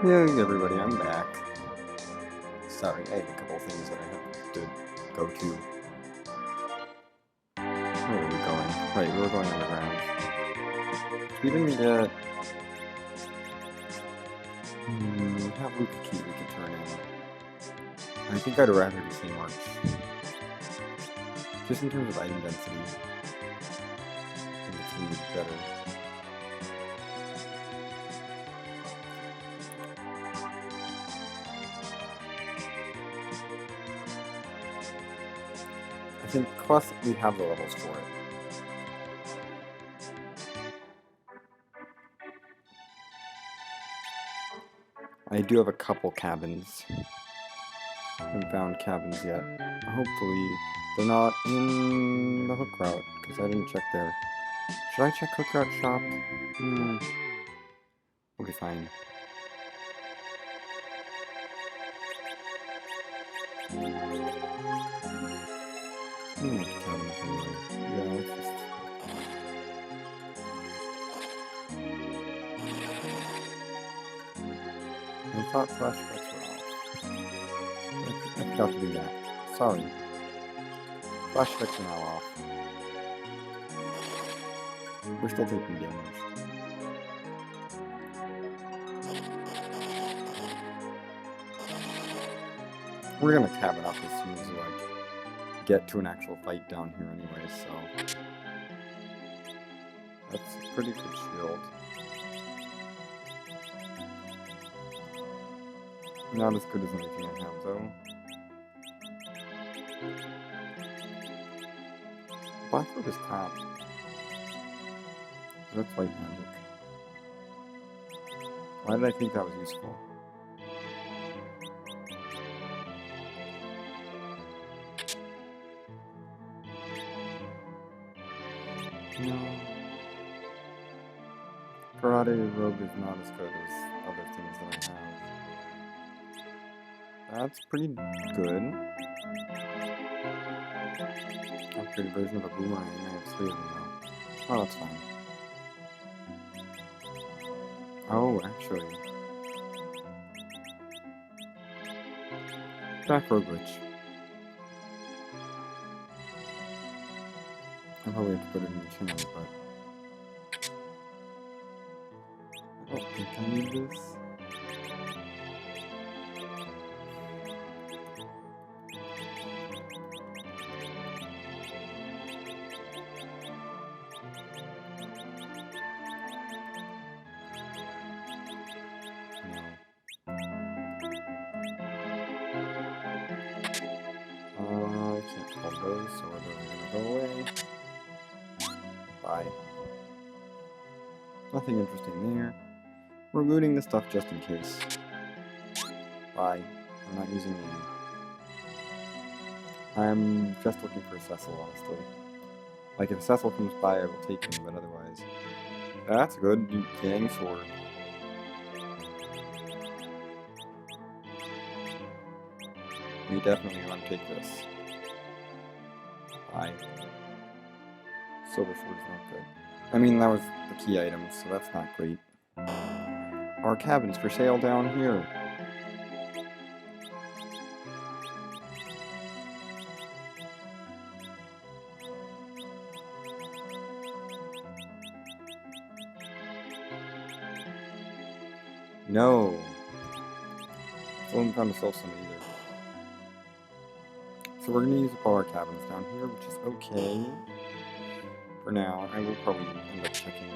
Hey everybody, I'm back. Sorry, I had a couple things that I had to go to. Where are we going? Right, we were going underground. We didn't get... we have Luca Key we could turn in. I think I'd rather do St. March. Just in terms of item density. I think it's really better. I think plus we have the levels for it. I do have a couple cabins. I haven't found cabins yet. Hopefully they're not in the hook route, because I didn't check there. Should I check hook route shop? We'll be fine. Yeah, let's just... I thought flashbacks were off. I forgot to do that. Sorry. Flashbacks are now off. We're still taking damage. We're gonna cabin up as soon as we get to an actual fight down here anyway, so... That's a pretty good shield. Not as good as anything I have, though. Blackwood is top. That's white magic. Why did I think that was useful? No. Karate Rogue is not as good as other things that I have. That's pretty good. Upgraded version of a boomerang. I have 3 of them now. Oh, that's fine. Oh, actually. Back row glitch. I probably have to put it in the channel, but... I don't think I need this. I can't hold those, so those are gonna go away. Bye. Nothing interesting there. We're looting the stuff just in case. Bye. I'm not using aim. I'm just looking for a Cecil, honestly. Like, if Cecil comes by, I will take him, but otherwise... That's good. Yang sword. We definitely want to take this. Bye. Silver sword is not good. I mean, that was the key item, so that's not great. Our cabin's for sale down here. No. Still haven't found a soul summon either. So we're gonna use up all our cabins down here, which is okay. For now, I will probably end up checking.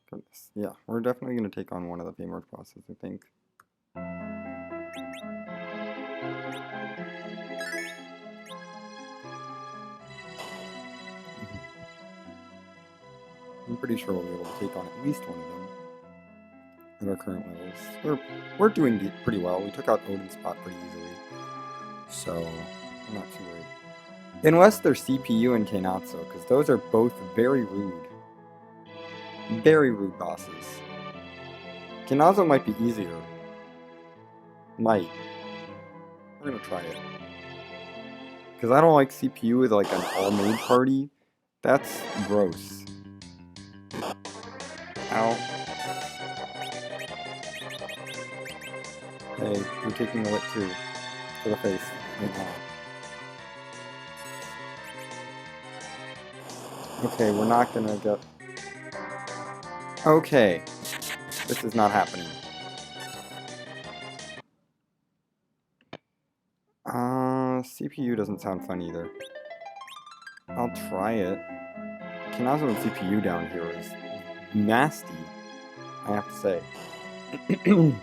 Goodness. Yeah, we're definitely gonna take on one of the Famous bosses, I think. I'm pretty sure we'll be able to take on at least one of them at our current levels. We're doing pretty well. We took out Odin's spot pretty easily, so I'm not too worried. Unless they're CPU and Kenatsu, because those are both very rude. Very rude bosses. Kinazo might be easier. Might. We're gonna try it. Because I don't like CPU with like an all-maid party. That's gross. Ow. Hey, you're taking a lick too. To the face. Right now. Okay, we're not gonna get... Okay. This is not happening. CPU doesn't sound fun either. I'll try it. Kinazo and CPU down here is nasty, I have to say. Goodness.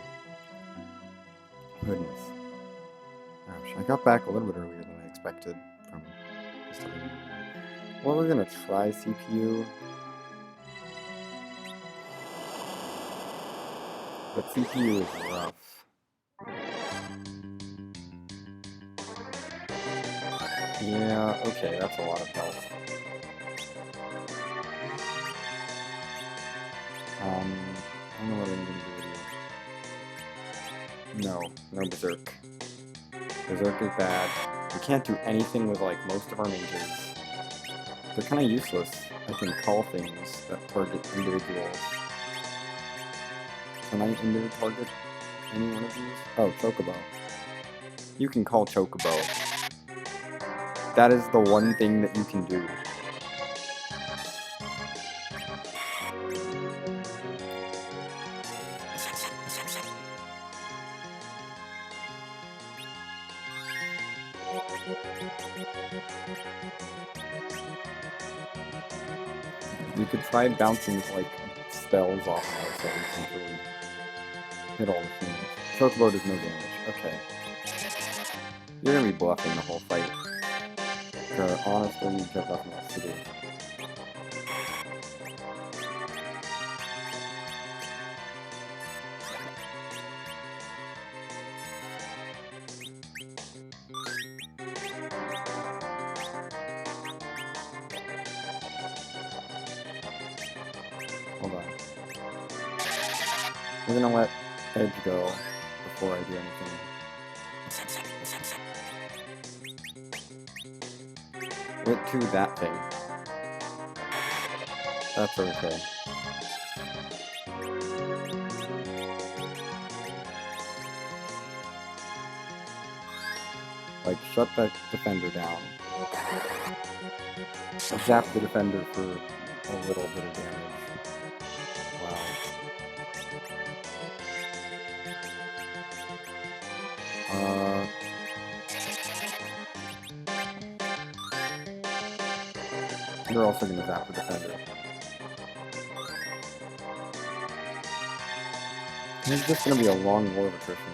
Gosh, I got back a little bit earlier than I expected from just a little. Well, we're gonna try CPU. But CPU is rough. Yeah, okay, that's a lot of health. I don't know what I'm gonna do with you. No Berserk. Berserk is bad. We can't do anything with, like, most of our mages. They're kinda useless. I can call things that target individuals. Can I target any one of these? Oh, Chocobo. You can call Chocobo. That is the one thing that you can do. You could try bouncing like spells off of ourselves until we hit all the things. Chocobo does no damage. Okay. You're gonna be bluffing the whole fight. Honestly, you have nothing else to do. Hold on. We're gonna let Edge go before I do anything. Went to that thing. That's okay. Like, shut that defender down. Zap the defender for a little bit of damage. Wow. You're also gonna zap the defender. This is just gonna be a long war of attrition.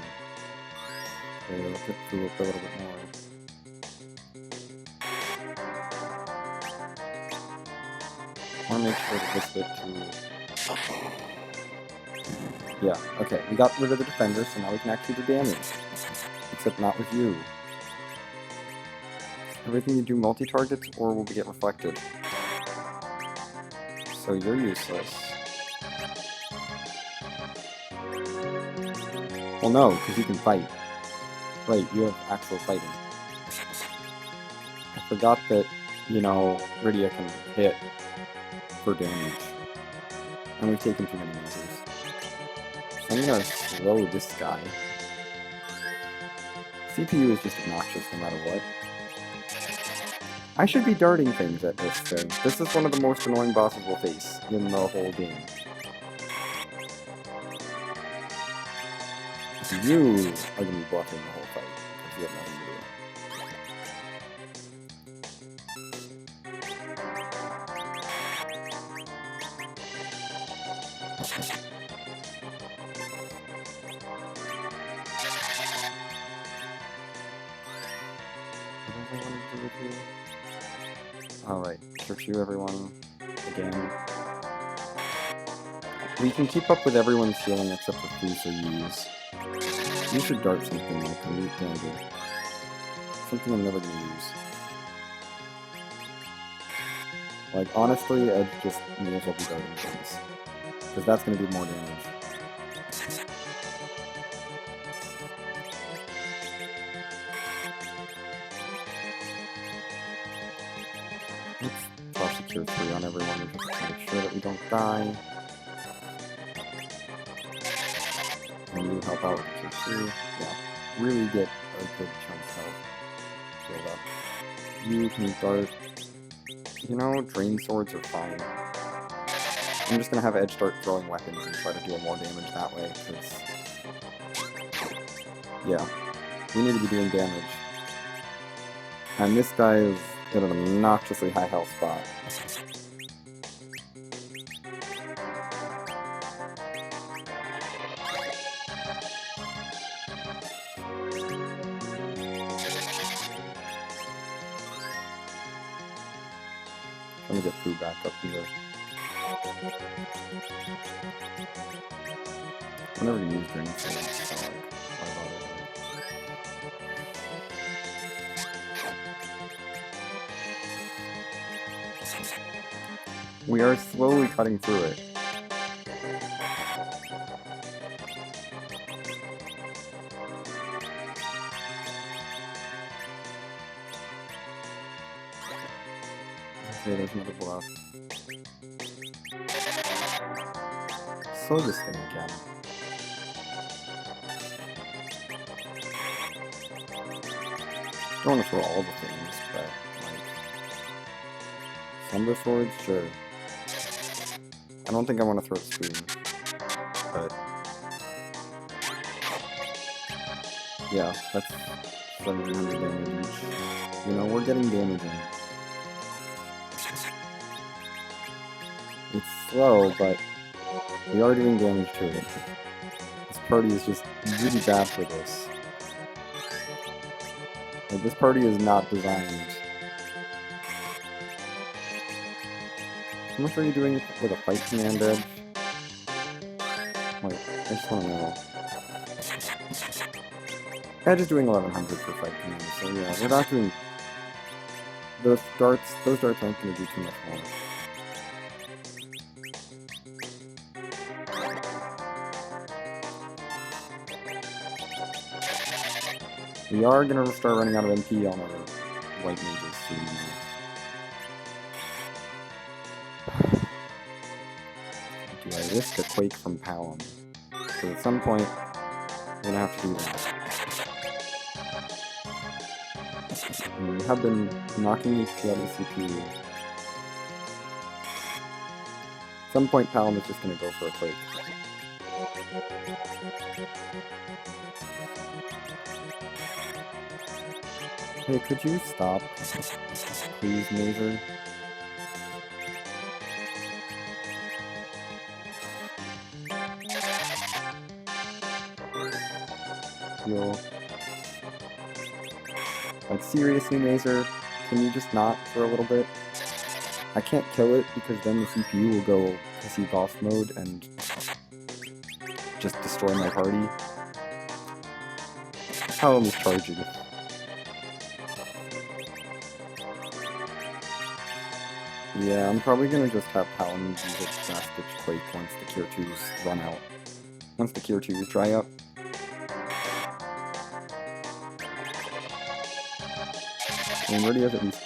Okay, let's get through up a little bit more. I wanna make sure that this bit too. Yeah, okay, we got rid of the defender, so now we can actually do damage. Except not with you. Everything you do multi-targets or will get reflected. So you're useless. Well, no, because you can fight. Right, you have actual fighting. I forgot that, you know, Rydia can hit for damage. And we've taken too many measures. So I'm gonna slow this guy. CPU is just obnoxious no matter what. I should be darting things at this thing. This is one of the most annoying bosses we'll face in the whole game. You are gonna be bluffing the whole fight, because you have nothing to do. Alright, search you everyone again. We can keep up with everyone's healing except for Freeze or Use. You should dart something like a Mute Dagger. Something I'm never gonna use. Like, honestly, I'd just may as well be darting things. Because that's gonna do more damage. tier 3 on everyone just to make sure that we don't die. And you help out with tier 2. Yeah, really get a good chunk of health build up. You can dart. You know, drain swords are fine. I'm just gonna have Edge start throwing weapons and try to deal more damage that way, because... yeah, we need to be doing damage. And this guy is at an obnoxiously high health spot. Let me get food back up here. I never use drain swords, so like, why bother? We are slowly cutting through it. Okay, there's another bluff. Slow this thing again. I don't want to throw all the things, but like... Thunder swords? Sure. I don't think I want to throw the spoon, but... yeah, that's 700 damage each. You know, we're getting damage in. It's slow, but we are doing damage to it. This party is just really bad for this. Like, this party is not designed. How much are you doing with a fight command edge? Like, I just want to know. Edge is doing 1100 for fight command, so yeah, we're not doing... Those darts aren't going to do too much more. We are going to start running out of MP on our white mages soon. Do I risk a quake from Palom? Because at some point, we're going to have to do that. And we have been knocking HP out of the CPU. At some point, Palom is just going to go for a quake. Hey, could you stop? Please, Mazer? Heal. Like, seriously, Mazer? Can you just not for a little bit? I can't kill it because then the CPU will go PC boss mode and just destroy my party. Palom is charging. Yeah, I'm probably gonna just have Palom use its Last Ditch Quake once the Cure 2s run out. Once the Cure 2s dry up. And Rudy is at least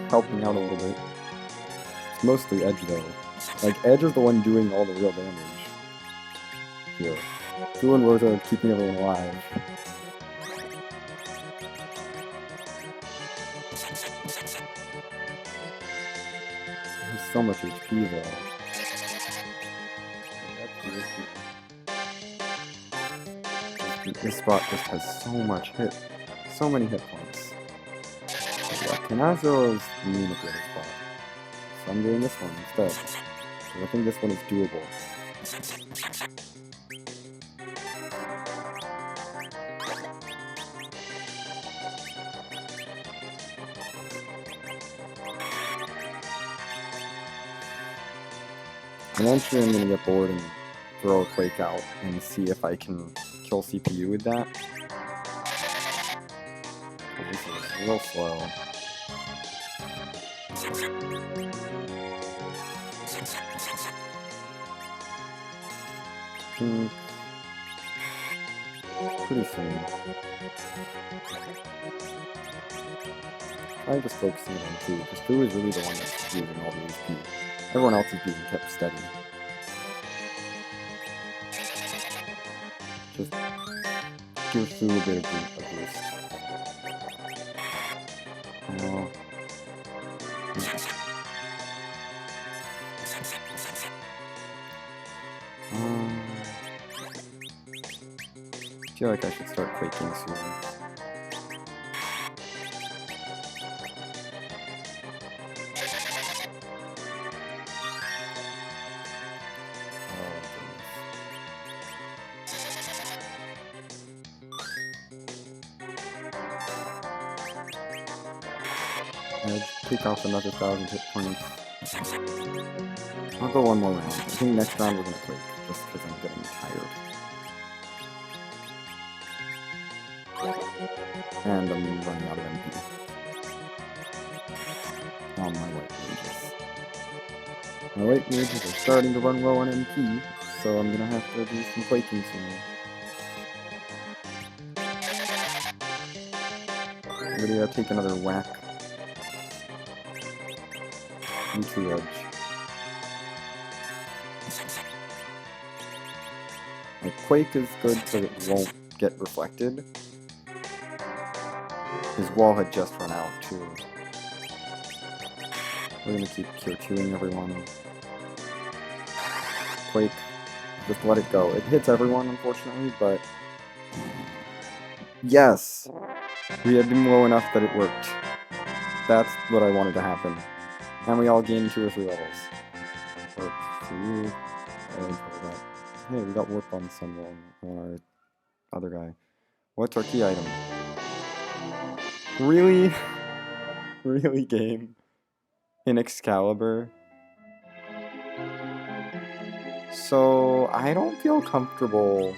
helping out a little bit. It's mostly Edge though. Like, Edge is the one doing all the real damage. Here. Fu and Rosa are keeping everyone alive. There's so much HP though. This spot just has so much so many hit points. Yeah, Kanazo is the manipulator spot. So I'm doing this one instead. So I think this one is doable. Eventually I'm gonna get bored and throw a Quake out and see if I can kill CPU with that. This is real slow. pretty soon. I'm just focusing on Fu, because Fu is really the one that's using all the HP. Everyone else is being kept steady. Just give Fu a bit of a boost. I feel like I should start quaking soon. I'd take off another 1,000 hit points. I'll go one more round. I think next round we're gonna quake, just because I'm getting tired. And I'm running out of MP. Oh, my white mages. My white mages are starting to run low on MP, so I'm gonna have to do some quaking soon. I'm gonna take another whack into Edge. My Quake is good so it won't get reflected. His wall had just run out too. We're gonna keep Cure 2ing everyone. Quake, just let it go. It hits everyone, unfortunately, but... Yes! We had been low enough that it worked. That's what I wanted to happen. And we all gained 2 or 3 levels. Or 3... Hey, we got Warp on someone, on our other guy. What's our key item? Really? Really, game? In Excalibur? So, I don't feel comfortable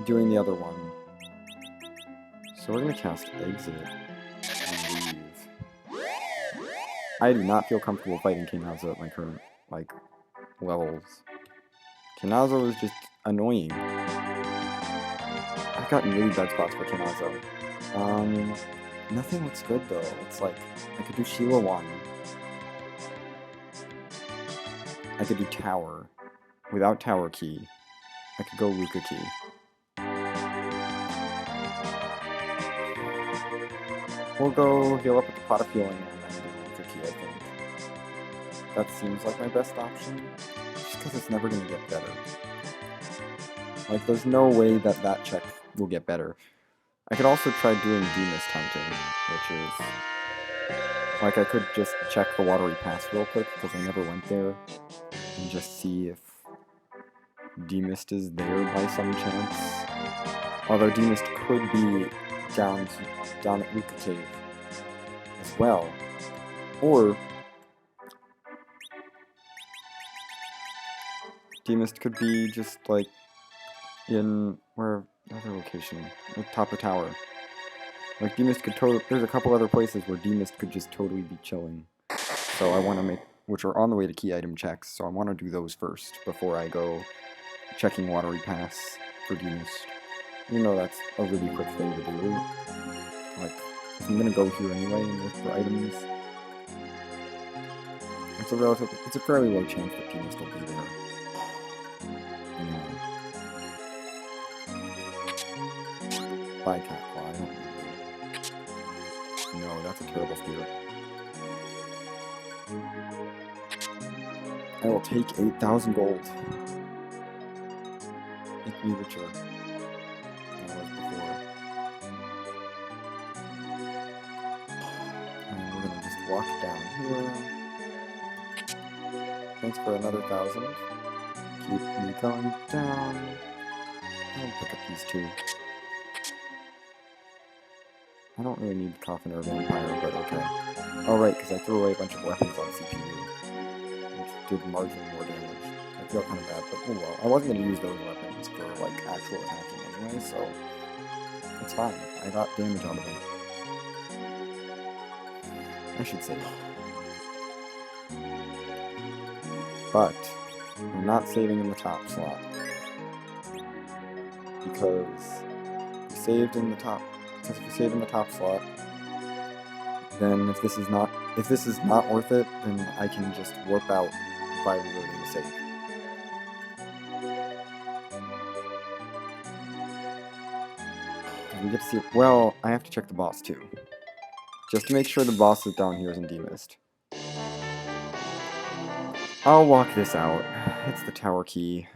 doing the other one. So we're gonna cast Exit and leave. I do not feel comfortable fighting Kinazo at my current, like, levels. Kinazo is just annoying. I've gotten really bad spots for Kinazo. Nothing looks good though. It's like, I could do Sheila 1. I could do Tower. Without Tower Key. I could go Luca Key. We'll go heal up with the Pot of Healing and then do Luca Key, I think. That seems like my best option. Just because it's never going to get better. Like, there's no way that that check will get better. I could also try doing Demist Hunting, which is... Like, I could just check the Watery Pass real quick, because I never went there, and just see if Demist is there by some chance. Although Demist could be down at Luca Cave as well. Or Demist could be just like in where other location, like Topper Tower. Like Demist could totally. There's a couple other places where Demist could just totally be chilling. So I want to make, which are on the way to key item checks. So I want to do those first before I go checking Watery Pass for Demist. You know that's a really quick thing to do. Like, if I'm gonna go here anyway and look for items, it's a fairly low chance that Demist will be there. Anyway. Bye, Catclaw, I don't need you. No, that's a terrible spirit. I will take 8,000 gold. Make me richer than I was before. And we're gonna just walk down here. Thanks for another 1,000. Keep me going down. I'll pick up these 2. I don't really need Coffin or Vampire, but okay. Oh right, because I threw away a bunch of weapons on CPU, which did marginally more damage. I feel kind of bad, but oh well. I wasn't going to use those weapons for, like, actual attacking anyway, so it's fine. I got damage out of them. I should say. But We're not saving in the top slot. Because if we saved in the top slot, then if this is not worth it, then I can just warp out by reloading the save. We get to see. Well, I have to check the boss too, just to make sure the boss that's down here isn't demissed. I'll walk this out. It's the tower key.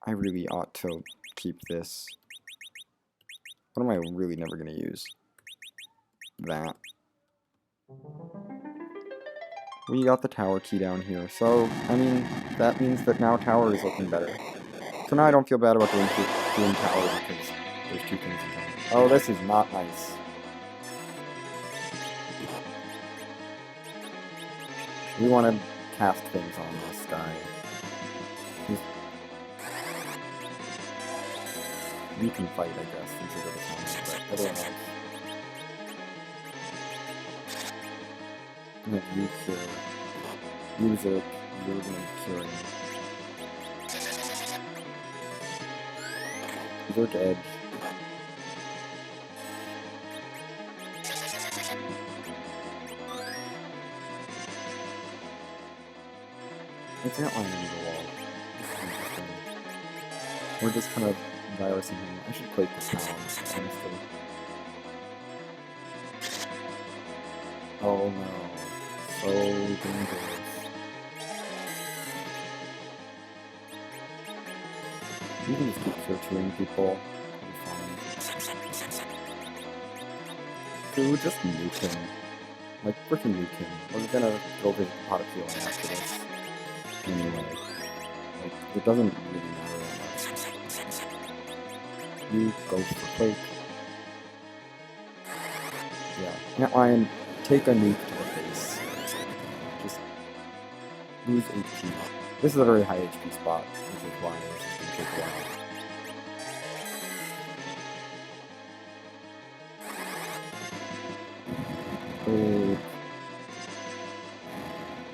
I really ought to keep this. What am I really never gonna use? That. We got the tower key down here, so, I mean, that means that now tower is looking better. So now I don't feel bad about doing tower because there's two things in there. Oh, this is not nice. We want to cast things on this guy. You can fight, I guess, since you're the counter, but otherwise... You cure. Use it. You're gonna cure him. Berserk Edge. It's outlining the wall. This is interesting. We're just kind of virusing him. I should plate this now, honestly. Oh no. So dangerous. You can just keep torturing people. It'll be fine. Dude, just nuke him. Like, freaking nuke him. We're gonna go visit the pot of healing after this. Anyway. Like, it doesn't really matter that much. You go for Quake. Yeah. Now, Lion, take a nuke to the face. Just lose HP. This is a very high HP spot, which is why this is going to take a while.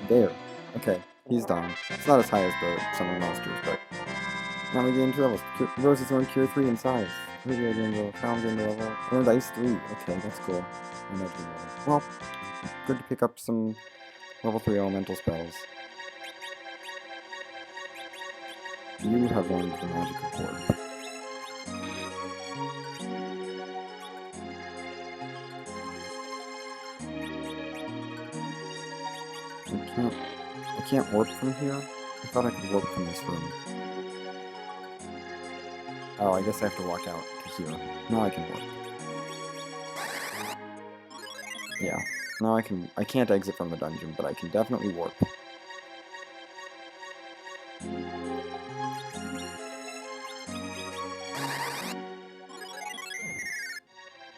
There. Okay, he's done. It's not as high as the summon monsters, but now we gain 2 levels. Rose's earned Cure 3 in size. Maybe I gained level. Crown gained level. Earned Ice 3. Okay, that's cool. Well, good to pick up some level 3 elemental spells. You have learned the magical chord. I can't warp from here? I thought I could warp from this room. Oh, I guess I have to walk out to here. Now I can warp. Yeah. Now I can't exit from the dungeon, but I can definitely warp.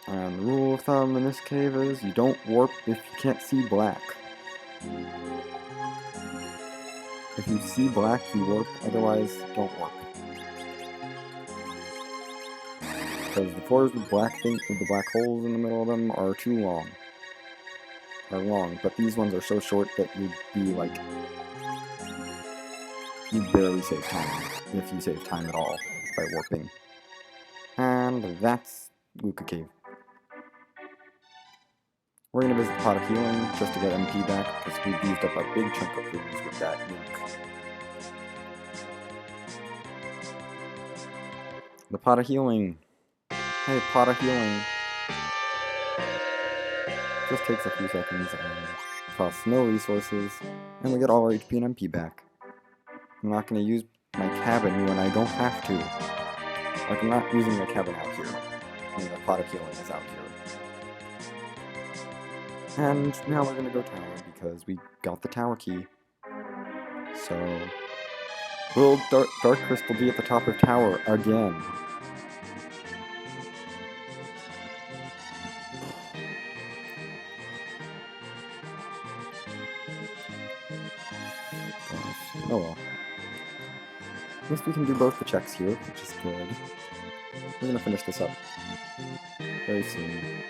And the rule of thumb in this cave is you don't warp if you can't see black. If you see black, you warp, otherwise don't warp. Because the floors with the black holes in the middle of them are too long. But these ones are so short that you'd be like... you'd barely save time, if you save time at all, by warping. And that's Luca Cave. We're gonna visit the Pot of Healing, just to get MP back, because we've used up a big chunk of runes with that nuke. The Pot of Healing! Hey, Pot of Healing! Just takes a few seconds and costs no resources, and we get all our HP and MP back. I'm not gonna use my cabin when I don't have to. Like, I'm not using my cabin out here. I mean, the Pot of Healing is out here. And now we're gonna go tower, because we got the tower key. So... will Dark Crystal be at the top of tower again? Gosh. Oh well. At least we can do both the checks here, which is good. We're gonna finish this up very soon.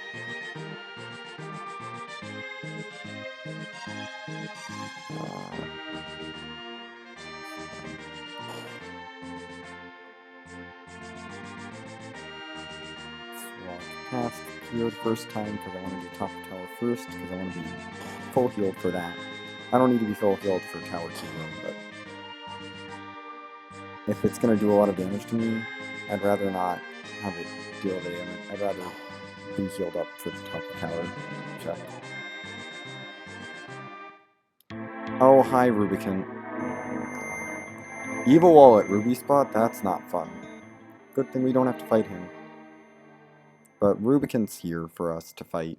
cast here the first time because I want to do top of tower first because I want to be full healed for that. I don't need to be full healed for tower key room, but if it's going to do a lot of damage to me, I'd rather not have it deal the damage. I'd rather be healed up for the top of tower check. Oh, hi, Rubicon. Evil Wall at Ruby Spot? That's not fun. Good thing we don't have to fight him. But Rubicon's here for us to fight,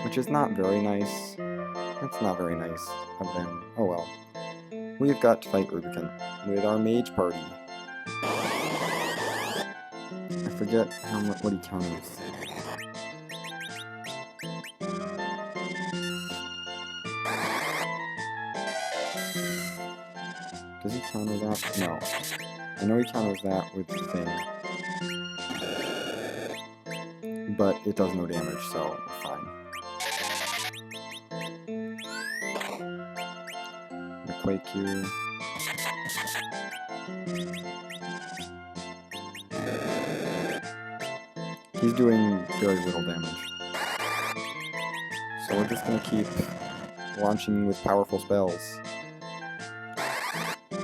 which is not very nice. That's not very nice of them. Oh well. We've got to fight Rubicon with our mage party. I forget what he counters. Does he counter that? No. I know he counters that with the thing. But it does no damage, so we're fine. The Quake here. He's doing very little damage. So we're just gonna keep launching with powerful spells.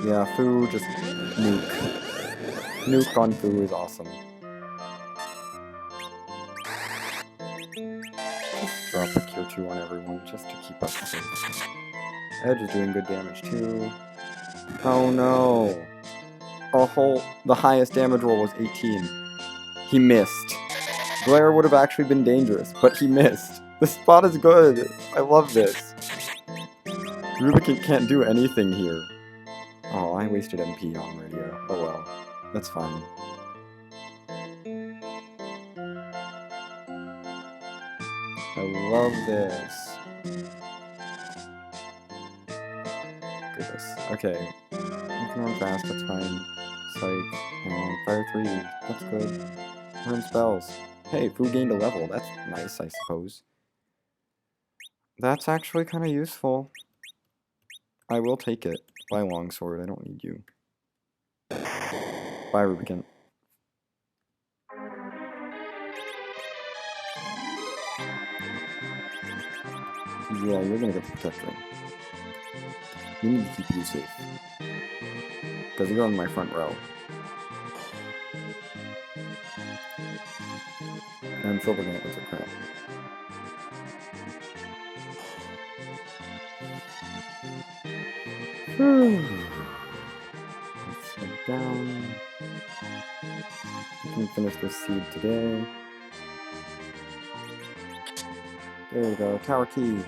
Yeah, Fu just nuke. Nuke on Fu is awesome. Just drop a Cure 2 on everyone just to keep us safe. Edge is doing good damage too. Oh no! The highest damage roll was 18. He missed. Glare would have actually been dangerous, but he missed. The spot is good. I love this. Rubicon can't do anything here. Oh, I wasted MP on radio. Oh well. That's fine. I love this. Goodness. Okay. You can run fast, that's fine. Psych. Fire 3. That's good. Learn spells. Hey, Fu gained a level. That's nice, I suppose. That's actually kind of useful. I will take it. Bye, Longsword. I don't need you. Bye, Rubicon. Yeah, you're gonna get the Protect Ring. We need to keep you safe. Because you're on my front row. And Silver Gauntlets are crap. Let's head down. We can finish this seed today. There we go, Tower Key.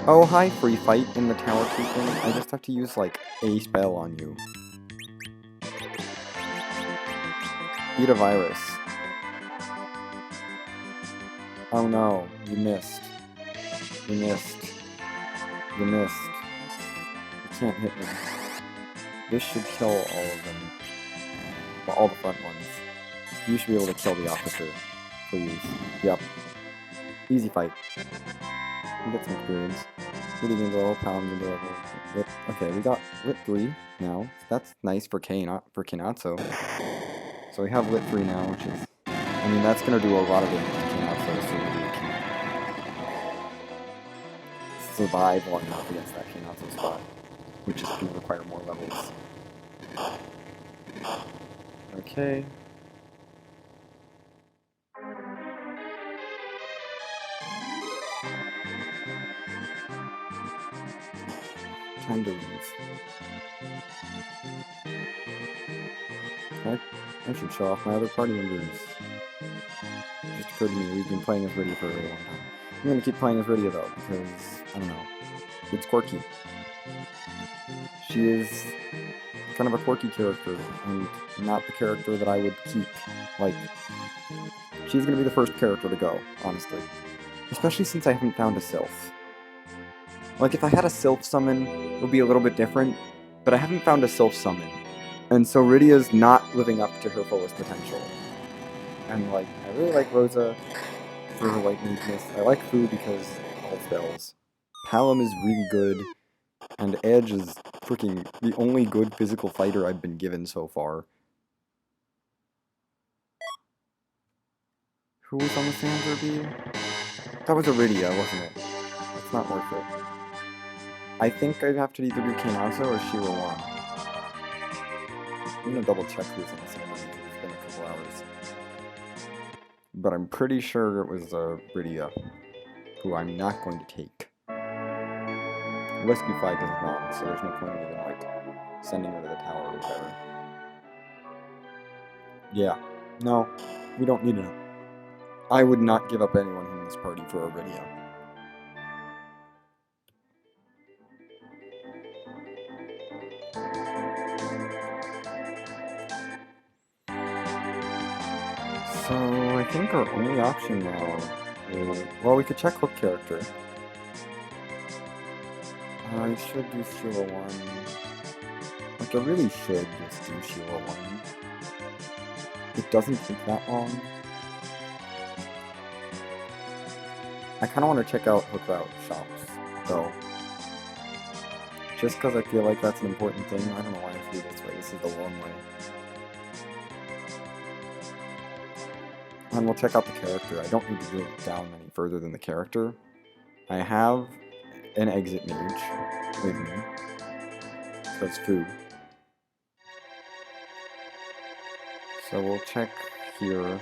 Oh, hi, free fight in the Tower Key thing. I just have to use, like, a spell on you. Eat a virus. Oh no, you missed. You missed. You missed. You can't hit me. This should kill all of them. Well, all the front ones. You should be able to kill the officer. Please. Yep. Easy fight. We get some experience. Really gains level, pound into level. Lit. Okay, we got Lit 3 now. That's nice for Kinatsu. So we have Lit 3 now, which is... I mean, that's gonna do a lot of damage to Kinatsu, so we can survive long enough against that Kinatsu spot, which is going to require more levels. Okay. Time to leave. I should show off my other party members. It just occurred to me we've been playing as Rydia for a really long time. I'm going to keep playing as Rydia though, because, I don't know, it's quirky. She is kind of a quirky character, and not the character that I would keep. Like, she's going to be the first character to go, honestly. Especially since I haven't found a Sylph. Like, if I had a Sylph summon, it would be a little bit different, but I haven't found a Sylph summon. And so Rydia's not living up to her fullest potential. And, like, I really like Rosa for her lightningness. I like Fu because all spells. Palom is really good, and Edge is freaking the only good physical fighter I've been given so far. Who was on the sand derby? That was Iridia, wasn't it? It's not worth it. I think I'd have to either do Kainazo or Shira 1. I'm gonna double check who's on the sand derby because it's been a couple hours. But I'm pretty sure it was Iridia, who I'm not going to take. The rescue flag is gone, so there's no point in even, like, sending her to the tower or whatever. Yeah. No, we don't need it. I would not give up anyone in this party for Iridia. So, I think our only option now is... Well, we could check hook character. I should do Shira 1. Like, I really should just do Shira 1. It doesn't take that long. I kind of want to check out hook route shops, though. Just because I feel like that's an important thing. I don't know why I flew this way. This is the wrong way. And we'll check out the character. I don't need to go down any further than the character. I have an exit mage with me. Because Fu. So we'll check here.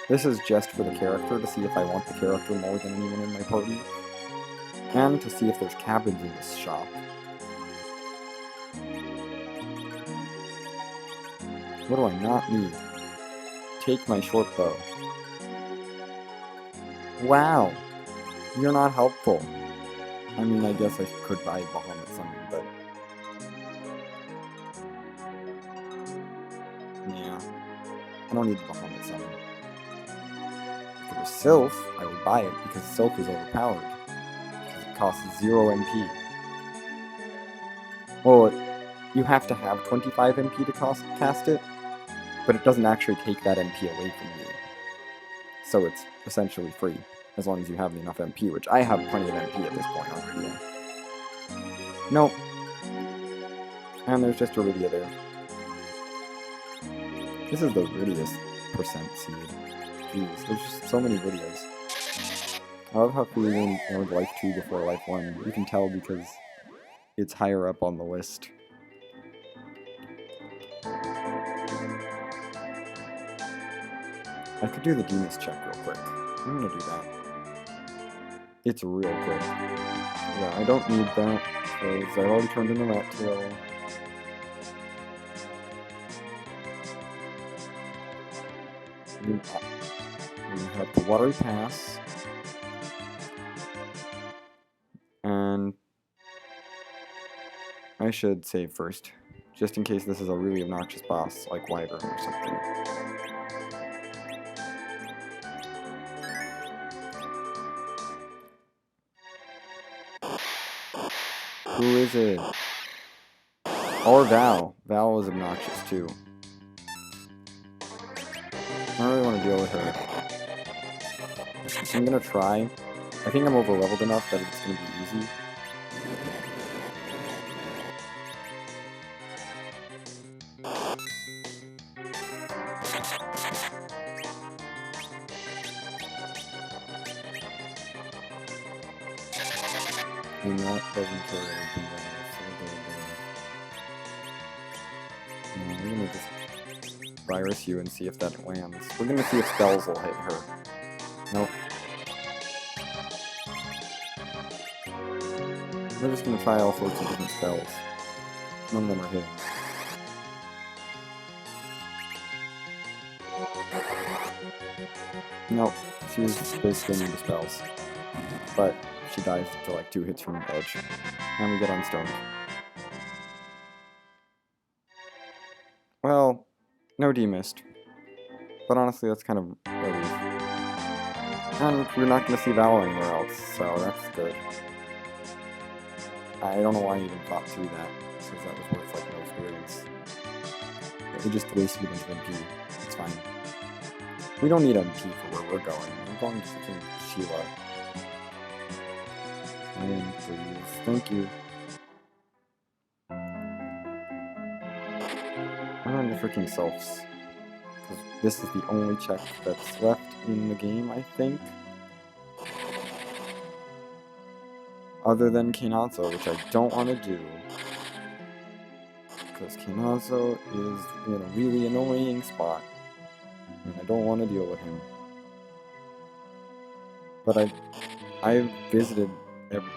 This is just for the character, to see if I want the character more than anyone in my party. And to see if there's cabins in this shop. What do I not need? Take my short bow. Wow! You're not helpful. I mean, I guess I could buy Bahamut Summon, but... yeah. I don't need the Bahamut Summon. If it was Sylph, I would buy it, because Sylph is overpowered. Because it costs 0 MP. Well, you have to have 25 MP to cast it, but it doesn't actually take that MP away from you. So it's essentially free, as long as you have enough MP, which I have plenty of MP at this point already. Nope. And there's just Iridia there. This is the Iridia's percent seed. Jeez, there's just so many Iridias. I love how we wanted Life 2 before Life 1. You can tell because it's higher up on the list. I could do the Demas check real quick. I'm gonna do that. It's real quick. Yeah, I don't need that, because I've already turned into Rat Tail. We have the Watery Pass. And I should save first, just in case this is a really obnoxious boss, like Wyvern or something. Who is it? Or Val. Val was obnoxious too. I don't really want to deal with her. I'm gonna try. I think I'm over leveled enough that it's gonna be easy. And that doesn't kill anything else. We're gonna just virus you and see if that lands. We're gonna see if spells will hit her. Nope. We're just gonna try all sorts of different spells. None of them are hitting. Nope. She's basically new to spells. But she dies to like 2 hits from the edge. And we get unstoned. Well, no demist. But honestly, that's kind of relief. And we're not going to see Val anywhere else, so that's good. I don't know why I even thought through that, since that was worth like no experience. It just wasted a bunch of MP. It's fine. We don't need MP for where we're going. We're going to freaking Sheila. And please. Thank you. I'm on the freaking Sylphs. Because this is the only check that's left in the game, I think. Other than Kinazo, which I don't want to do. Because Kinazo is in a really annoying spot. And I don't want to deal with him. But I've visited,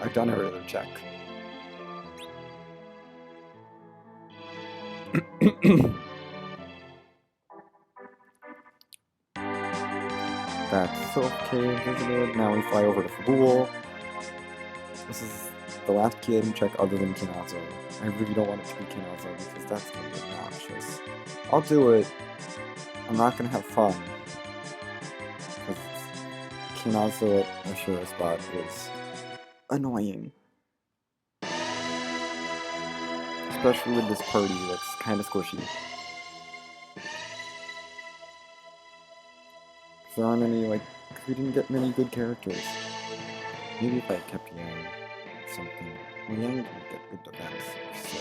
I've done every other check. That's Sylph Cave visited. Now we fly over to Fabul. This is the last key item check other than Kinazo. I really don't want it to be Kinazo because that's going to be obnoxious. I'll do it. I'm not going to have fun. Because Kinazo at Ashura spot is annoying. Especially with this party that's kind of squishy. There aren't any, like, we didn't get many good characters. Maybe if I kept Yang or something. Well, Yang didn't get good defense, so...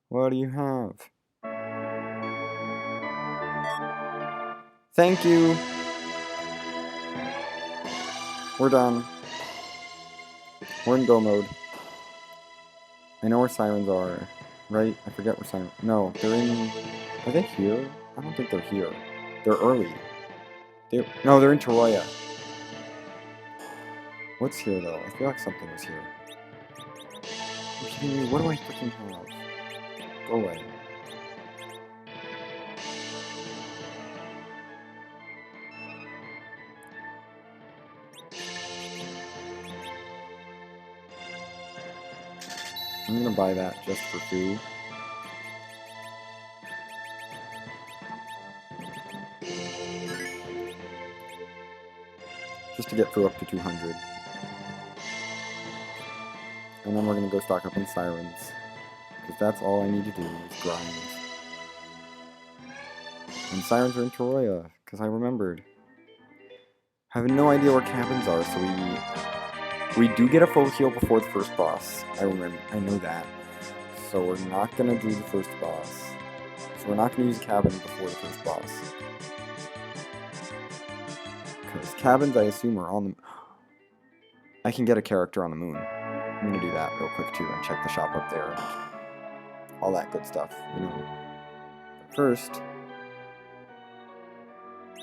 What do you have? Thank you! We're done. We're in go mode. I know where sirens are, right? I forget where sirens... No, they're in... Are they here? I don't think they're here. They're early. No, they're in Toroya. What's here, though? I feel like something was here. Are you kidding me? What do I freaking have? Go away. I'm gonna buy that just for Fu. Just to get Fu up to 200. And then we're gonna go stock up on Sirens. Because that's all I need to do is grind. And Sirens are in Toroya, because I remembered. I have no idea where cabins are, so we do get a full heal before the first boss. I know that. So we're not gonna do the first boss. So we're not gonna use a cabin before the first boss. Because cabins, I assume, are on the... I can get a character on the moon. I'm gonna do that real quick, too, and check the shop up there. And all that good stuff, you know. But first...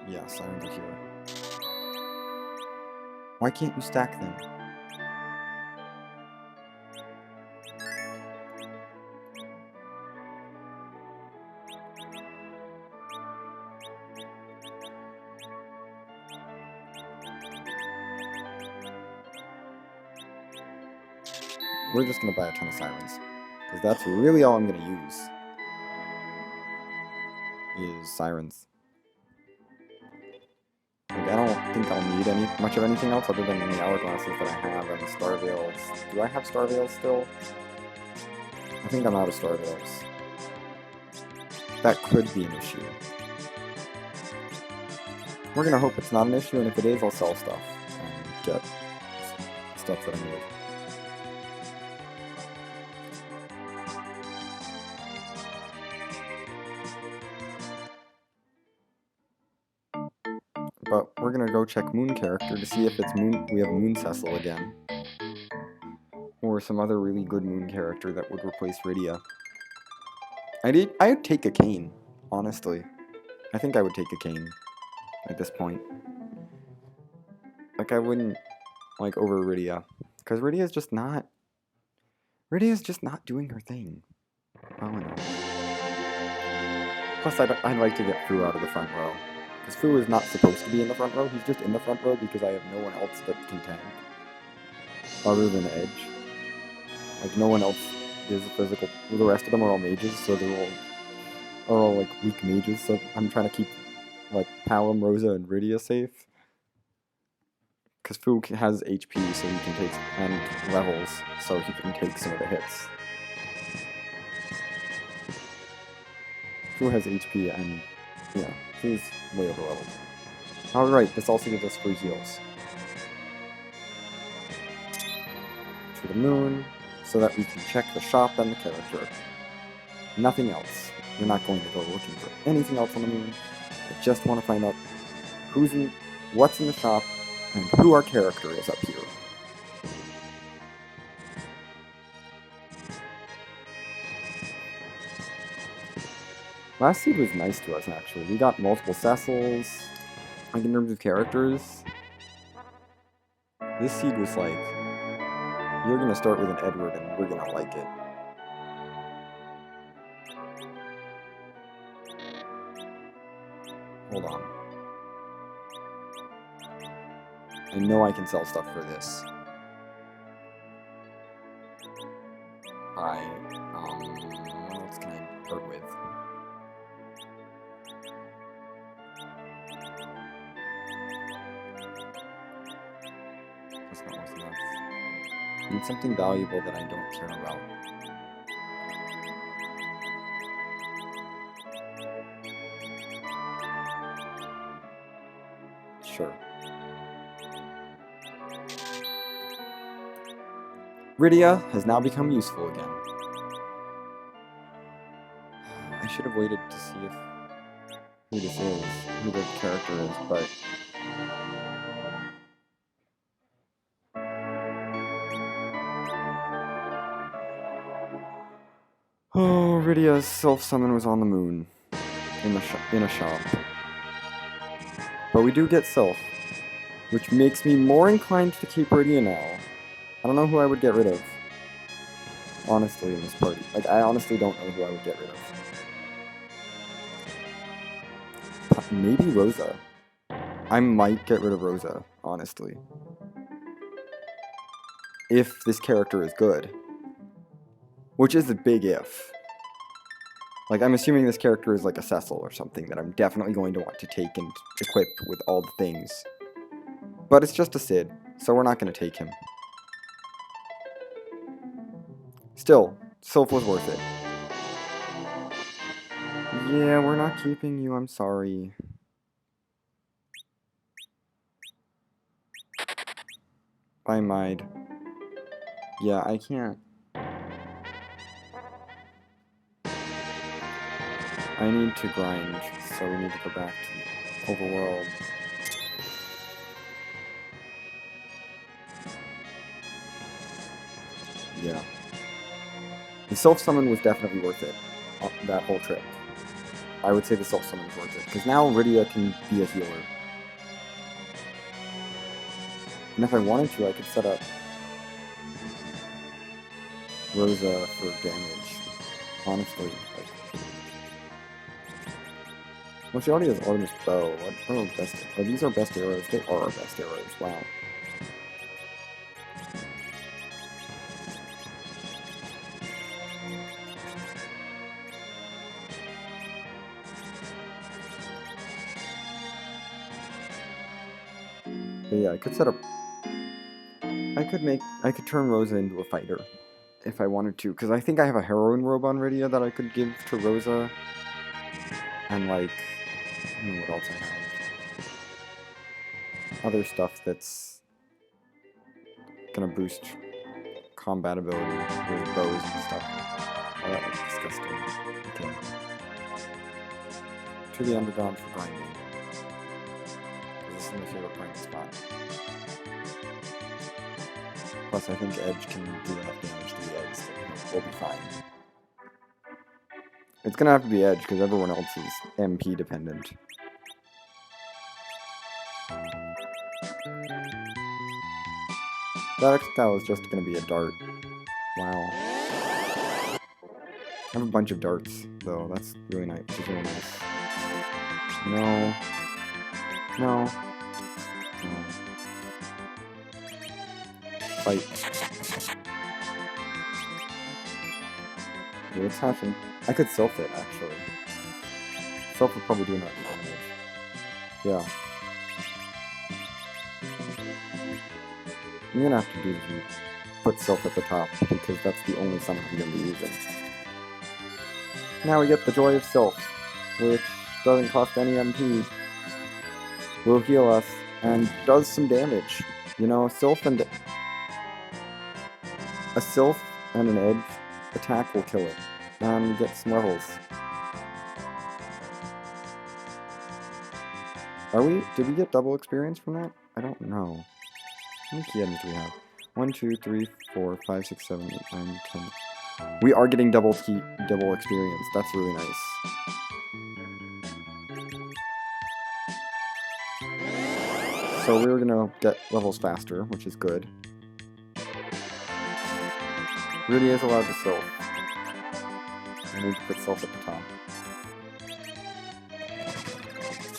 Yeah, sirens are here. Why can't you stack them? We're just gonna buy a ton of sirens. Because that's really all I'm gonna use. Is sirens. Like, I don't think I'll need much of anything else other than the hourglasses that I have and the star veils. Do I have star veils still? I think I'm out of star veils. That could be an issue. We're gonna hope it's not an issue, and if it is, I'll sell stuff and get stuff that I need. But we're gonna go check Moon character to see if it's Moon. We have Moon Cecil again, or some other really good Moon character that would replace Rydia. I'd take a Kain, honestly. I think I would take a Kain at this point. Like, I wouldn't like over Rydia, because Rydia's just not doing her thing. Oh no. Plus, I'd like to get Fu out of the front row. Because Fu is not supposed to be in the front row, he's just in the front row because I have no one else that can tank. Other than Edge. Like, no one else is a physical... The rest of them are all mages, so they're all like, weak mages, so I'm trying to keep, like, Palom, Rosa, and Rydia safe. Because Fu has HP, so he can take... and levels, so he can take some of the hits. Fu has HP, and... yeah. He's way over leveled. Alright, this also gives us free heals. To the moon, so that we can check the shop and the character. Nothing else. You're not going to go looking for anything else on the moon. I just want to find out what's in the shop, and who our character is up here. Last seed was nice to us, actually. We got multiple Cecils, like in terms of characters. This seed was like, you're gonna start with an Edward and we're gonna like it. Hold on. I know I can sell stuff for this. What else can I part with? That's not worth enough. I need something valuable that I don't care about. Sure. Rydia has now become useful again. I should have waited to see who this is, who the character is, but... Oh, Rydia's self-summon was on the moon. In a shop. But we do get Sylph, which makes me more inclined to keep Rydia now. I don't know who I would get rid of. Honestly, in this party. Like, I honestly don't know who I would get rid of. Maybe Rosa. I might get rid of Rosa, honestly. If this character is good. Which is a big if. Like, I'm assuming this character is like a Cecil or something that I'm definitely going to want to take and equip with all the things. But it's just a Cid, so we're not going to take him. Still, Sylph was worth it. Yeah, we're not keeping you, I'm sorry. I might. Yeah, I can't. I need to grind, so we need to go back to the overworld. Yeah. The self-summon was definitely worth it, that whole trip. I would say the self-summon is worth it, because now Rydia can be a healer. And if I wanted to, I could set up Rosa for damage. Honestly, like... Well, she already has Artemis Bow. What are our best... Oh, these are best arrows. They are our best arrows. Wow. But yeah, I could set up... I could turn Rosa into a fighter. If I wanted to. Because I think I have a heroine robe on Rydia that I could give to Rosa. And like... I don't know what else I have. Other stuff that's gonna boost combat ability with bows and stuff. Oh, that looks disgusting. Okay. To the underground for grinding. This is my favorite grinding spot. Plus, I think Edge can do enough damage to the eggs that we'll be fine. It's gonna have to be Edge because everyone else is MP dependent. That Excal is just gonna be a dart. Wow. I have a bunch of darts, though. That's really nice. It's really nice. No. No. No. Fight. Okay, what's happening? I could Sylph it, actually. Sylph would probably do enough damage. Yeah. I'm gonna have to do the put Sylph at the top, because that's the only summon I'm gonna be using. Now we get the Joy of Sylph, which doesn't cost any MP, will heal us, and does some damage. You know, a Sylph and an Edge attack will kill it. and get some levels. Did we get double experience from that? I don't know. How many key items do we have? 1, 2, 3, 4, 5, 6, 7, 8, 9, 10. We are getting double experience. That's really nice. So we're gonna get levels faster, which is good. Rudy is allowed to Sylph. I need to put Sylph at the top.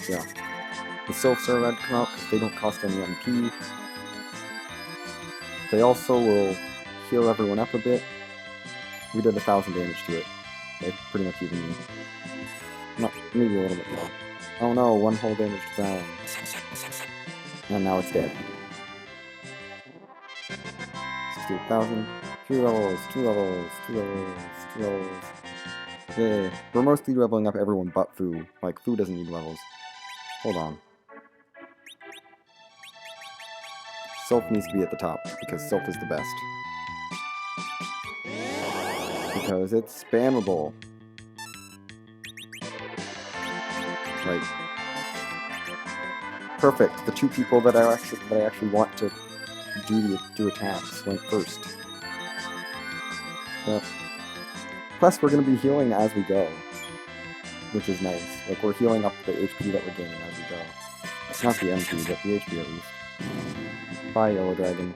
Yeah. The Sylphs are allowed to come out because they don't cost any MP. They also will heal everyone up a bit. We did 1,000 damage to it. They pretty much even me. Not, maybe a little bit more. Oh no, 1 whole damage to Valen. And now it's dead. 68,000. 2 levels, 2 levels, 2 levels, 2 levels. Yay. We're mostly leveling up everyone but Fu. Like, Fu doesn't need levels. Hold on. Sylph needs to be at the top, because Sylph is the best. Because it's spammable. Right. Perfect. The 2 people that I actually want to do attacks went first. Yep. Plus, we're going to be healing as we go, which is nice. Like, we're healing up the HP that we're gaining as we go. It's not the MP, but the HP at least. Bye, Yellow Dragon.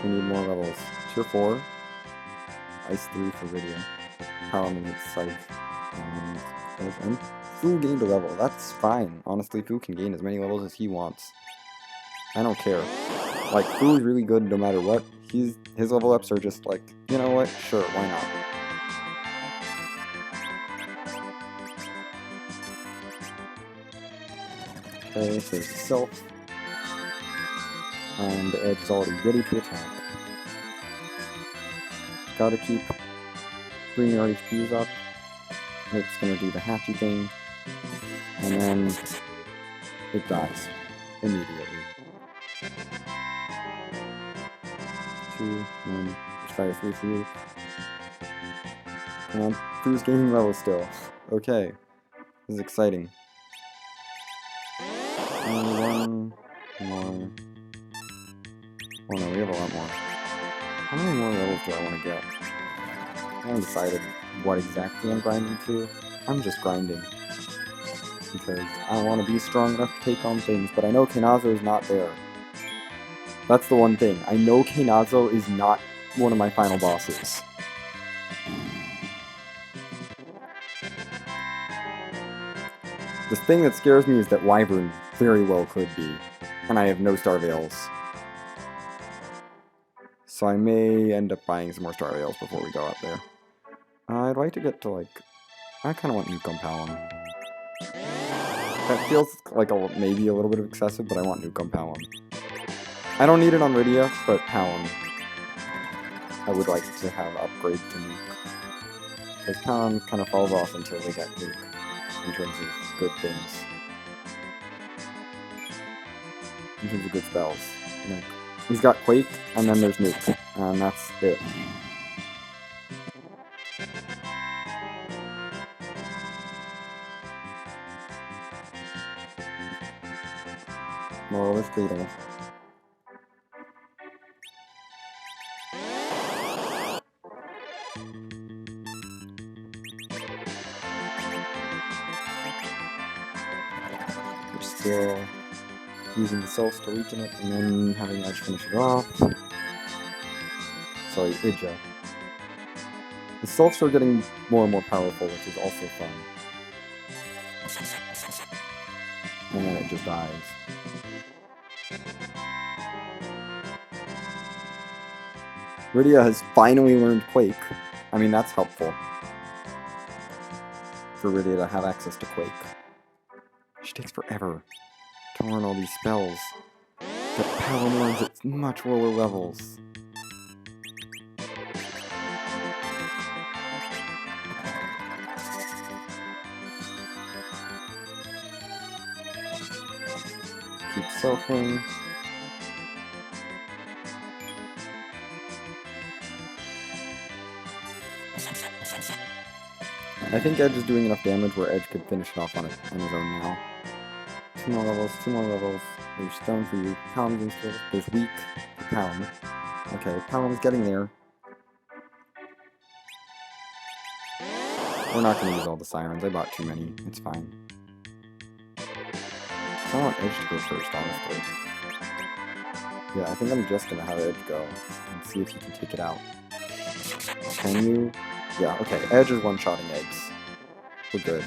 We need more levels. Tier 4. Ice 3 for Rydia. Palamon Scythe. And Fu gained a level. That's fine. Honestly, Fu can gain as many levels as he wants. I don't care. Like, Fu is really good no matter what. His level ups are just like, you know what? Sure, why not? Okay, so there's Sylph. And the Edge is already ready to attack. Gotta keep bringing our HPs up. It's gonna do the hatchy thing. And then it dies immediately. 2, 1, fire 3 for you. And Fu's gaining levels still. Okay. This is exciting. Only 1 more. Oh no, we have a lot more. How many more levels do I want to get? I haven't decided what exactly I'm grinding to. I'm just grinding. Because I want to be strong enough to take on things, but I know Kanazo is not there. That's the one thing. I know Kanazo is not one of my final bosses. The thing that scares me is that Wyvern very well could be, and I have no Star Veils. So I may end up buying some more Star Veils before we go up there. I'd like to get to, like... I kind of want Newcomb Palom. That feels like maybe a little bit of excessive, but I want Newcomb Palom. I don't need it on Rydia, but Palom I would like to have upgrade to Nuke. Because Palom kind of falls off until they get Nuke, in terms of good things. In terms of good spells. Like, he's got Quake, and then there's Nuke, and that's it. Well, let's Beetle. We're still using the Sylphs to weaken it, and then having Edge finish it off. Sorry, Idja. The Sylphs are getting more and more powerful, which is also fun. And then it just dies. Rydia has finally learned Quake. I mean, that's helpful. For Rydia to have access to Quake. She takes forever to learn all these spells that Palom learns at much lower levels. Keep selfing. I think Edge is doing enough damage where Edge could finish it off on his own now. 2 more levels, 2 more levels. There's Stone for you. Palom's in still. There's Weak for Palom. Okay, Palom's getting there. We're not going to use all the sirens. I bought too many. It's fine. I want Edge to go first, honestly. Yeah, I think I'm just going to have Edge go and see if he can take it out. Can you? Yeah, okay. Edge is one-shotting eggs. We're good.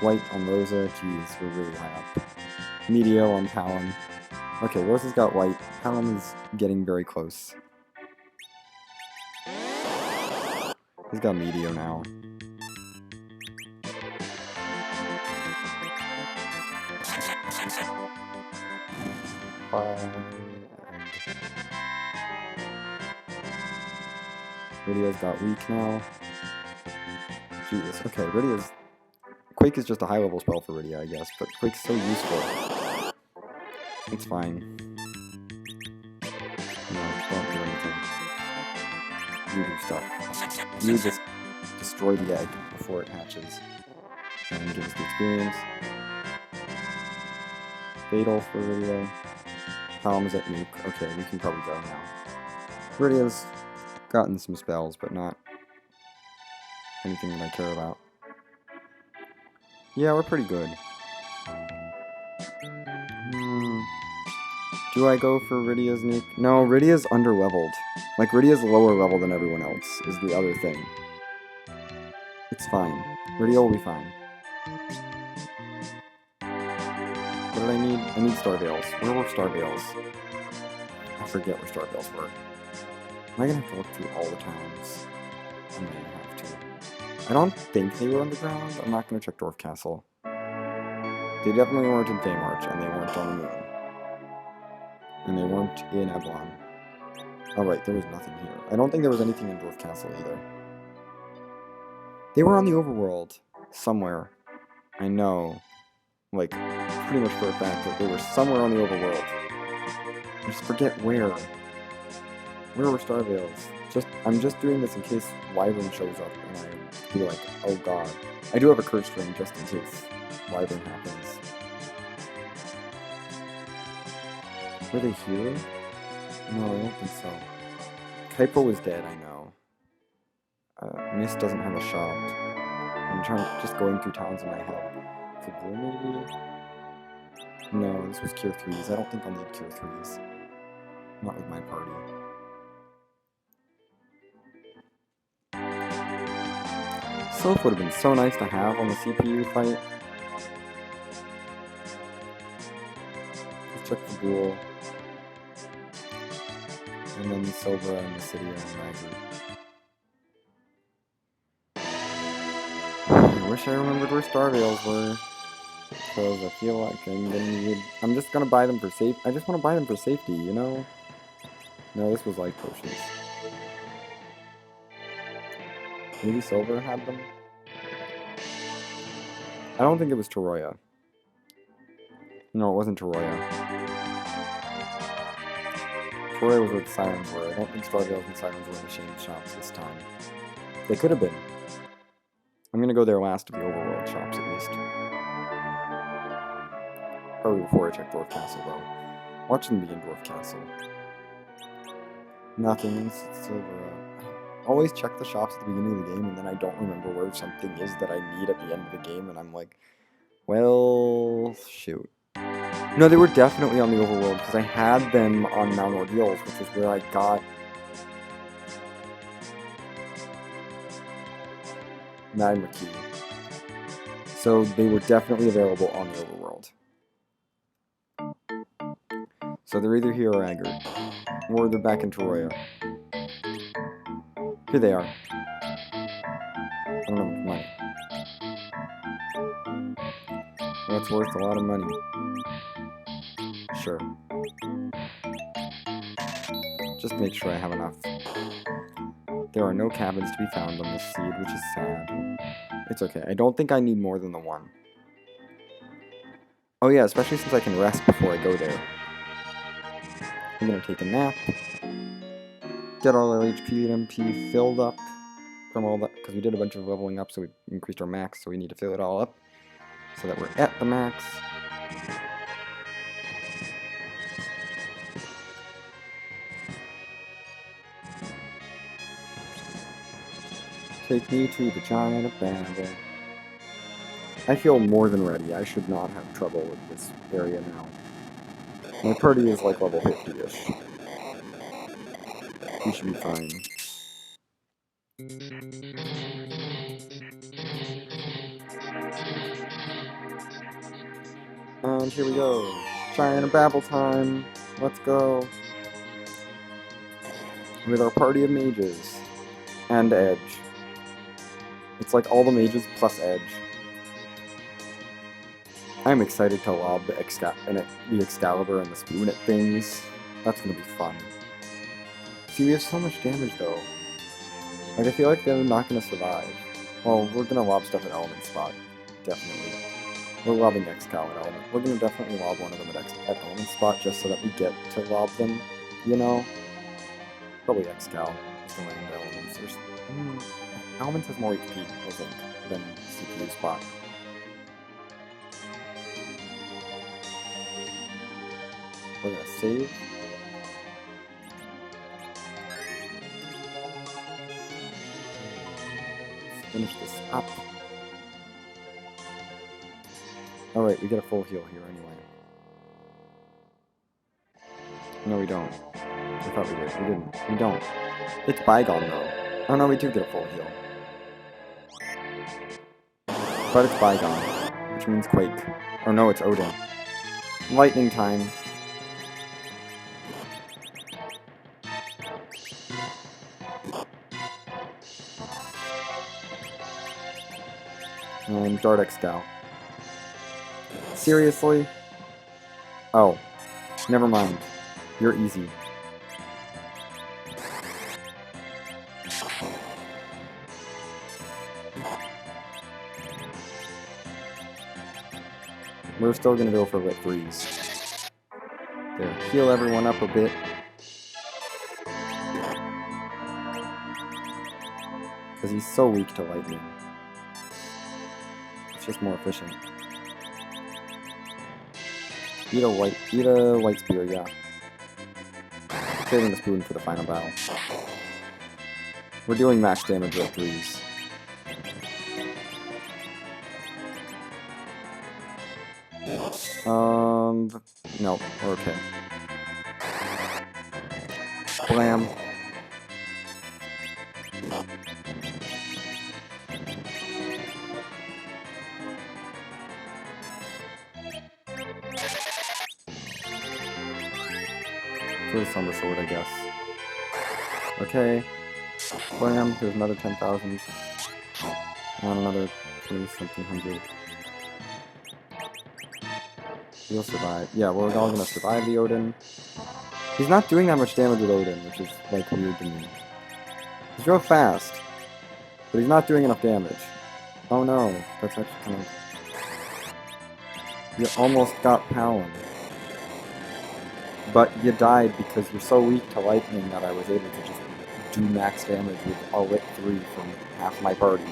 White on Rosa. Jeez, we're really high up. Meteo on Palom. Okay, Rosa's got white. Palom is getting very close. He's got Meteo now. Radio's got Weak now. Jesus. Okay, Radio's... Quake is just a high-level spell for Rydia, I guess, but Quake's so useful. It's fine. No, don't do anything. You do stuff. You just destroy the egg before it hatches. And give us the experience. Fatal for Rydia. Palom's at Nuke. Okay, we can probably go now. Rydia's gotten some spells, but not anything that I care about. Yeah, we're pretty good. Do I go for Rydia's Nuke? No, Rydia's underleveled. Like, Rydia's lower level than everyone else, is the other thing. It's fine. Rydia will be fine. What did I need? I need Star Veils. Where were Star Veils? I forget where Star Veils were. Am I gonna have to look through all the towns? I may have to. I don't think they were underground. I'm not gonna check Dwarf Castle. They definitely weren't in Feymarch, and they weren't on the moon. And they weren't in Avalon. Oh right, there was nothing here. I don't think there was anything in Dwarf Castle either. They were on the overworld. Somewhere. I know. Like, pretty much for a fact that they were somewhere on the overworld. I just forget where. Where were Star Veils? I'm just doing this in case Wyvern shows up and I be like, oh god. I do have a curse ring just in case Wyvern happens. Were they here? No, I don't think so. Kaipo is dead, I know. Mist doesn't have a shop. I'm just going through towns in my head. Fabul maybe? No, this was Cure 3s. I don't think I'll need Cure 3s. Not with my party. Sylph would have been so nice to have on the CPU fight. Let's check Fabul. And then Silvera and Mysidia and Ragged. I wish I remembered where Star Veils were. Because I feel like I'm just gonna buy them for safety. I just want to buy them for safety, you know? No, this was life potions. Maybe Silver had them? I don't think it was Toroya. No, it wasn't Toroya. Toroya was where the Sirens were. I don't think Star Veils and Sirens were in the same shops this time. They could have been. I'm gonna go there last to the overworld shops at least. Probably before I check Dwarf Castle though. Watch them be in Dwarf Castle. Nothing. Silver. Always check the shops at the beginning of the game, and then I don't remember where something is that I need at the end of the game, and I'm like, well, shoot. No, they were definitely on the overworld, because I had them on Mount Ordeals, which is where I got Magma Key. So they were definitely available on the overworld. So they're either here or Aggard, or they're back in Toroya. Here they are. I don't have money. That's worth a lot of money. Sure. Just make sure I have enough. There are no cabins to be found on this seed, which is sad. It's okay. I don't think I need more than the one. Oh yeah, especially since I can rest before I go there. I'm gonna take a nap. get all our HP and MP filled up from all that, because we did a bunch of leveling up, so we increased our max, so we need to fill it all up so that we're at the max. Take me to the giant battle. I feel more than ready. I should not have trouble with this area now. My party is like level 50-ish. We should be fine. And here we go. Giant Babble time. Let's go. With our party of mages. And Edge. It's like all the mages plus Edge. I'm excited to lob the Excalibur and the spoon at things. That's gonna be fun. See, we have so much damage though. Like, I feel like they're not gonna survive. Well, we're gonna lob stuff at Element Spot. Definitely. We're lobbing Excal at Element. We're gonna definitely lob one of them at Element Spot just so that we get to lob them, you know? Probably Excal is the land Elements. Elements has more HP, I think, than CPU Spot. We're gonna save. Let's finish this up. Alright, we get a full heal here anyway. No, we don't. I thought we did. We didn't. We don't. It's Bygone, though. Oh no, we do get a full heal. But it's Bygone, which means Quake. Or no, it's Odin. Lightning time. And Dart Excal. Seriously? Oh. Never mind. You're easy. We're still gonna go for lit 3s. There, heal everyone up a bit. Because he's so weak to lightning. It's just more efficient. Eat a white spear, yeah. Saving the spoon for the final battle. We're doing max damage with 3s. No, we're okay. Blam. For the Summer Sword, I guess. Okay. Blam, there's another 10,000. And another 20-something hundred. We'll survive. Yeah, we're all gonna survive the Odin. He's not doing that much damage with Odin, which is, like, weird to me. He's real fast, but he's not doing enough damage. Oh no, that's actually kind of... You almost got Palin. But you died because you're so weak to lightning that I was able to just do max damage with a lit 3 from half my party.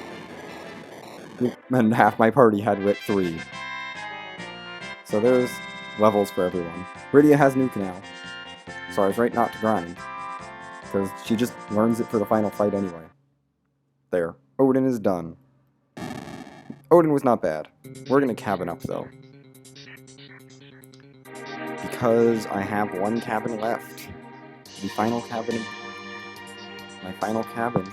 And half my party had lit 3. So there's levels for everyone. Rydia has Nuke now. So I was right not to grind. Because she just learns it for the final fight anyway. There. Odin is done. Odin was not bad. We're gonna cabin up though. Because I have one cabin left. The final cabin. My final cabin.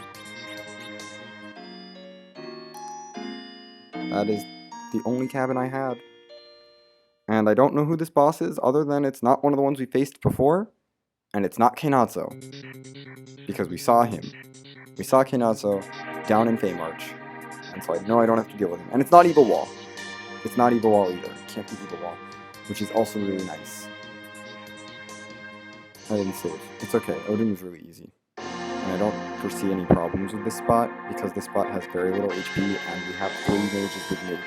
That is the only cabin I had. And I don't know who this boss is, other than it's not one of the ones we faced before, and it's not Keinatsu. Because we saw him. We saw Keinatsu down in Feymarch. And so I know I don't have to deal with him. And it's not Evil Wall. It's not Evil Wall either. It can't be Evil Wall. Which is also really nice. I didn't save. It's okay. Odin was really easy. And I don't foresee any problems with this spot, because this spot has very little HP, and we have 3 mages with Nuke.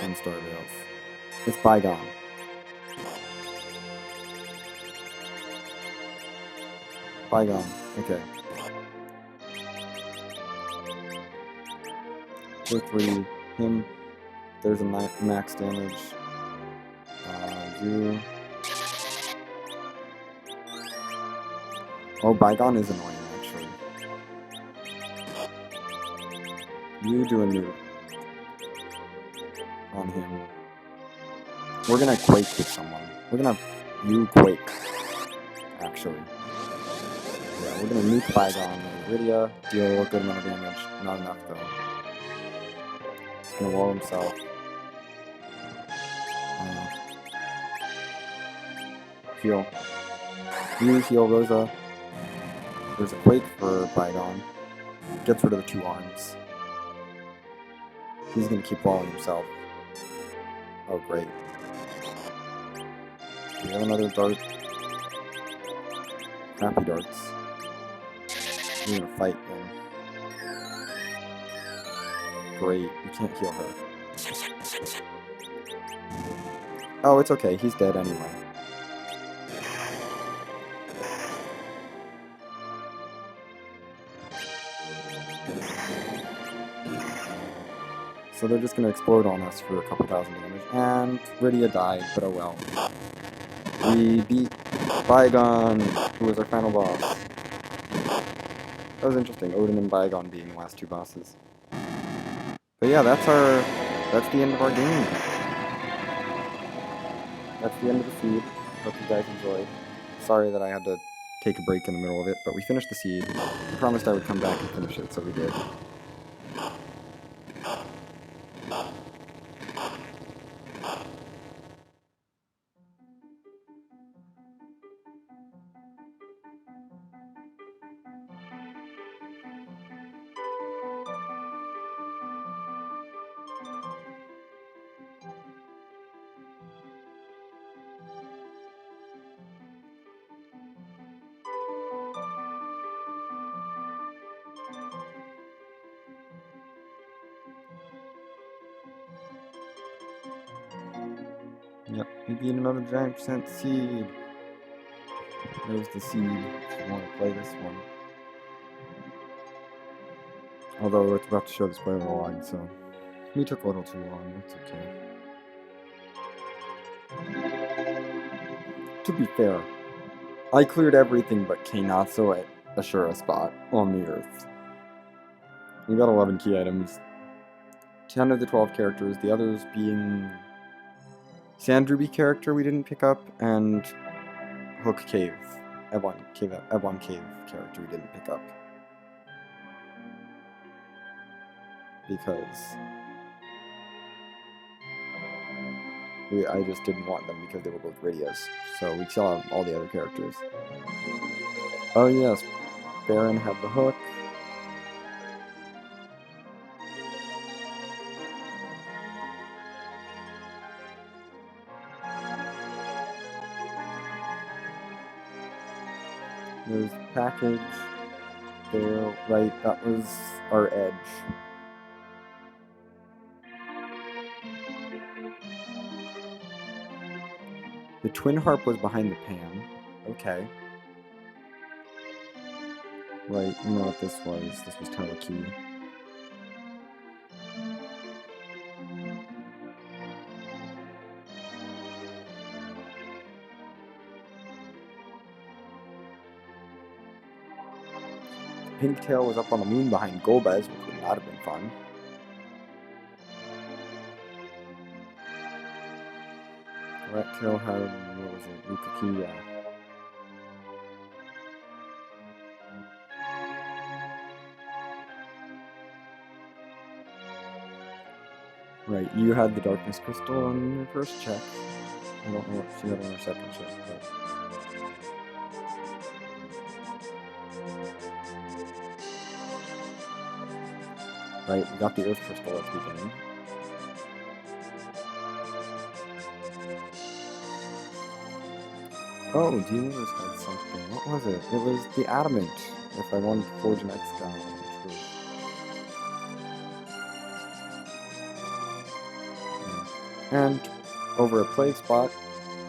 And Starveils. It's Bygone. Bygone. Okay. Tier 3. Him. There's a max damage. You. Oh, Bygone is annoying, actually. You do a nuke on him. We're gonna Quake with someone. We're gonna you Quake, actually. Yeah, we're gonna nuke Bygone. Rydia, deal a good amount of damage. Not enough, though. He's gonna wall himself. Heal. You heal Rosa. There's a Quake for Bygone. Gets rid of the 2 arms. He's gonna keep walling himself. Oh, great. We have another dart. Crappy darts. We're gonna fight them. Great. We can't heal her. Oh, it's okay. He's dead anyway. So they're just gonna explode on us for a couple thousand damage. And Rydia died, but oh well. We beat Bygone, who was our final boss. That was interesting, Odin and Bygone being the last 2 bosses. But yeah, that's the end of our game. That's the end of the seed. Hope you guys enjoyed. Sorry that I had to take a break in the middle of it, but we finished the seed. I promised I would come back and finish it, so we did. Yep, we beat another giant percent seed. There's the seed, if you want to play this one. Although it's about to show the spoiler log, so we took a little too long, it's okay. To be fair, I cleared everything but Kainatsu at Ashura spot on the Earth. We got 11 key items. 10 of the 12 characters, the others being Sandruby character we didn't pick up, and Hook Cave, Ebon Cave character we didn't pick up. Because I just didn't want them because they were both Rydias. So we saw all the other characters. Oh yes, Baron had the hook. There's package there, right, that was our edge. The twin harp was behind the pan. Okay. Right, you know what this was. This was Telekey. Pink Tail was up on the moon behind Golbez, which would not have been fun. Rat Tail had, what was it, Rukakiya. Right, you had the Darkness Crystal on your first check. I don't know what she had on her second check, but... Right, we got the Earth Crystal at the beginning. Oh, Dealers had something. What was it? It was the Adamant, if I wanted to forge an X down. And over a plague spot,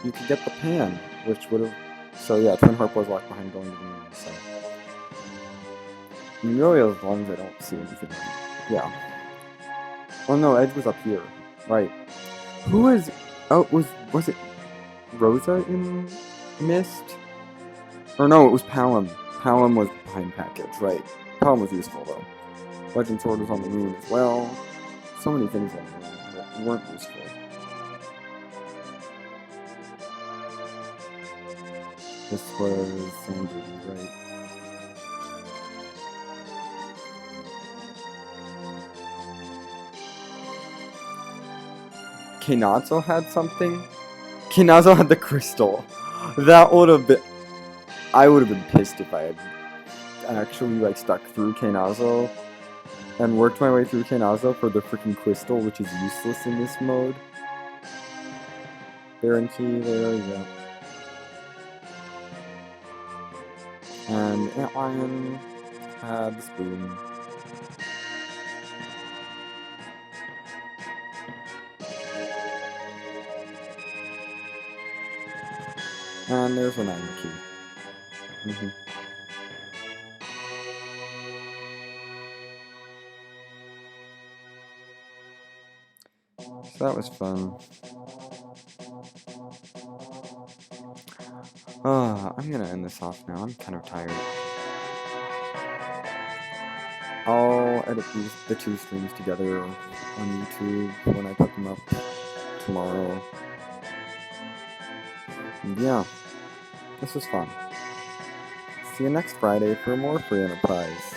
you could get the pan, which would have So yeah, Twin Harp was locked behind going to the moon, so. I mean, really, as long as I don't see anything. Yeah. Oh no, Edge was up here. Right. Who was... Oh, was it Rosa in Mist? Or no, it was Palom. Palom was behind Package, right. Palom was useful, though. Legend Sword was on the moon as well. So many things on the moon that weren't useful. This was Sandy, right? Kinazo had something? Kinazo had the crystal. That would have been... I would have been pissed if I had actually, like, stuck through Kinazo and worked my way through Kinazo for the freaking crystal, which is useless in this mode. Baron Key, there you go. And Antlion had the spoon. And there's an Iron Key. So that was fun. I'm gonna end this off now. I'm kind of tired. I'll edit the two streams together on YouTube when I put them up tomorrow. And yeah, this was fun. See you next Friday for more Free Enterprise.